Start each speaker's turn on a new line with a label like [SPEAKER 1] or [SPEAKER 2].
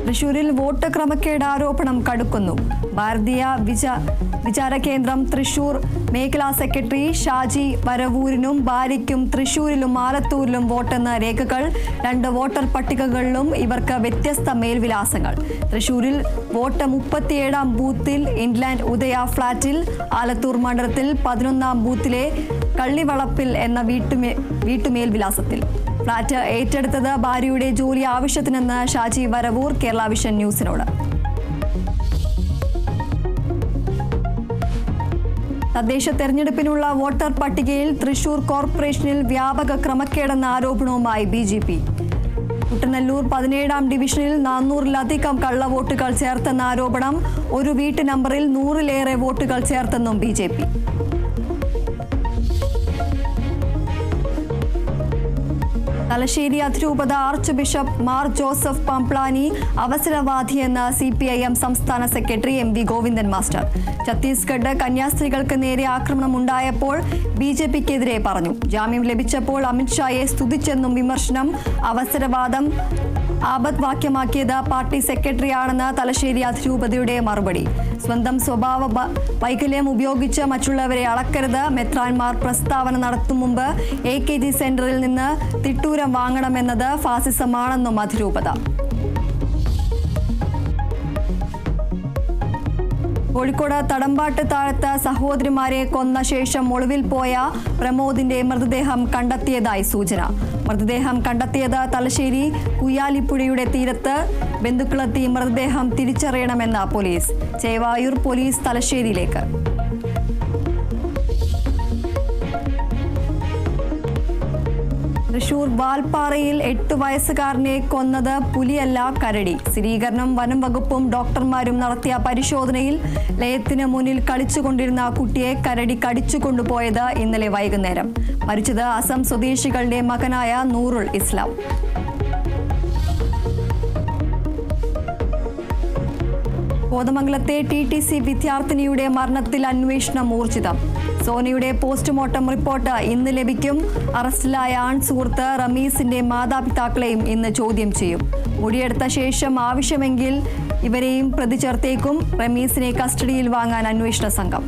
[SPEAKER 1] തൃശൂരിൽ വോട്ട് ക്രമക്കേട് ആരോപണം കടുക്കുന്നു. ഭാരതീയ വിചാരകേന്ദ്രം തൃശൂർ മേഖലാ സെക്രട്ടറി ഷാജി വരവൂരിനും ഭാര്യയ്ക്കും തൃശൂരിലും ആലത്തൂരിലും വോട്ടെന്ന രേഖകൾ. 2 വോട്ടർ പട്ടികകളിലും ഇവർക്ക് വ്യത്യസ്ത മേൽവിലാസങ്ങൾ. തൃശൂരിൽ വോട്ട് 37-ാം ബൂത്തിൽ ഇൻലാൻഡ് ഉദയ ഫ്ളാറ്റിൽ, ആലത്തൂർ മണ്ഡലത്തിൽ 11-ാം ബൂത്തിലെ കള്ളിവളപ്പിൽ എന്ന വീട്ടുമേൽവിലാസത്തിൽ. ഫ്ളാറ്റ് ഏറ്റെടുത്തത് ഭാര്യയുടെ ജോലി ആവശ്യത്തിനെന്ന് ഷാജി വരവൂർ കേരള വിഷൻ ന്യൂസിനോട്. തദ്ദേശ തെരഞ്ഞെടുപ്പിനുള്ള വോട്ടർ പട്ടികയിൽ തൃശൂർ കോർപ്പറേഷനിൽ വ്യാപക ക്രമക്കേടെന്ന ആരോപണവുമായി BJP. കുട്ടനല്ലൂർ 17-ാം ഡിവിഷനിൽ 400-ലധികം കള്ളവോട്ടുകൾ ചേർത്തെന്ന ആരോപണം. ഒരു വീട്ടു നമ്പറിൽ 100-ലേറെ വോട്ടുകൾ ചേർത്തെന്നും BJP. തലശ്ശേരി അതിരൂപത archbishop Mar Joseph Pamplany അവസരവാദിയെന്ന് CPIM സംസ്ഥാന secretary MV Govindan master. Chhattisgarh കന്യാസ്ത്രീകൾക്ക് നേരെ ആക്രമണം ഉണ്ടായപ്പോൾ BJPക്കെതിരെ പറഞ്ഞു. ജാമ്യം ലഭിച്ചപ്പോൾ അമിത്ഷായെ സ്തുതിച്ചെന്നും വിമർശനം. അവസരവാദം ആപദ്വാക്യമാക്കിയത് പാർട്ടി സെക്രട്ടറിയാണെന്ന് തലശ്ശേരി അതിരൂപതയുടെ മറുപടി. സ്വന്തം സ്വഭാവ വൈകല്യം ഉപയോഗിച്ച് മറ്റുള്ളവരെ അളക്കരുത്. മെത്രാൻമാർ പ്രസ്താവന നടത്തും മുമ്പ് AKG സെന്ററിൽ നിന്ന് തിട്ടൂരം വാങ്ങണമെന്നത് ഫാസിസമാണെന്നും അതിരൂപത. കോഴിക്കോട് തടമ്പാട്ട് താഴത്ത് സഹോദരിമാരെ കൊന്ന ശേഷം ഒളിവിൽ പോയ പ്രമോദിന്റെ മൃതദേഹം കണ്ടെത്തിയതായി സൂചന. മൃതദേഹം കണ്ടെത്തിയത് തലശ്ശേരി കുയ്യാലിപ്പുഴയുടെ തീരത്ത്. ബന്ധുക്കളെത്തി മൃതദേഹം തിരിച്ചറിയണമെന്ന് പോലീസ്. ചേവായൂർ പോലീസ് തലശ്ശേരിയിലേക്ക്. തൃശൂർ വാൽപ്പാറയിൽ 8 വയസ്സുകാരനെ കൊന്നത് പുലിയല്ല കരടി. സ്ഥിരീകരണം. വനം വകുപ്പും ഡോക്ടർമാരും നടത്തിയ പരിശോധനയിൽ ലയത്തിന് മുന്നിൽ കളിച്ചുകൊണ്ടിരുന്ന കുട്ടിയെ കരടി കടിച്ചുകൊണ്ടുപോയത് ഇന്നലെ വൈകുന്നേരം. മരിച്ചത് അസം സ്വദേശികളുടെ മകനായ നൂറുൽ ഇസ്ലാം. കോതമംഗലത്തെ TTC വിദ്യാർത്ഥിനിയുടെ മരണത്തിൽ അന്വേഷണം ഊർജിതം. സോനയുടെ പോസ്റ്റ്മോർട്ടം റിപ്പോർട്ട് ഇന്ന് ലഭിക്കും. അറസ്റ്റിലായ ആൺ സുഹൃത്ത് റമീസിന്റെ മാതാപിതാക്കളെയും ഇന്ന് ചോദ്യം ചെയ്യും. മൊഴിയെടുത്ത ശേഷം ആവശ്യമെങ്കിൽ ഇവരെയും പ്രതി ചേർത്തേക്കും. റമീസിനെ കസ്റ്റഡിയിൽ വാങ്ങാൻ അന്വേഷണ സംഘം.